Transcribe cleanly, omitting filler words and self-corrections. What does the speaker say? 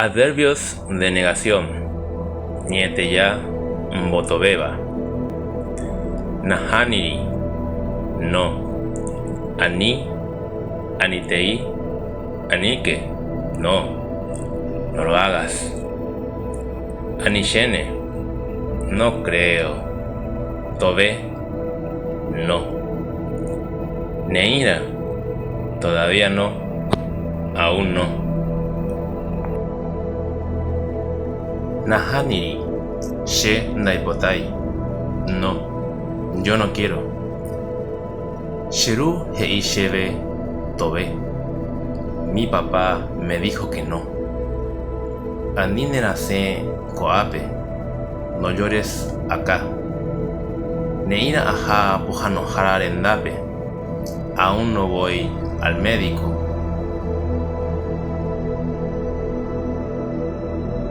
Adverbios de negación. Niete ya, mbotobeba. Nahaniri, no. Ani, anitei, anike, no. No lo hagas. Anishene, no creo. Tobe, no. Neira, todavía no. Aún no. Nahaniri, she ndaipotai. No, yo no quiero. Shiru hei shebe tobe. Mi papá me dijo que no. Andine nase koape. No llores acá. Neira aha pujano hararendape. Aún no voy al médico.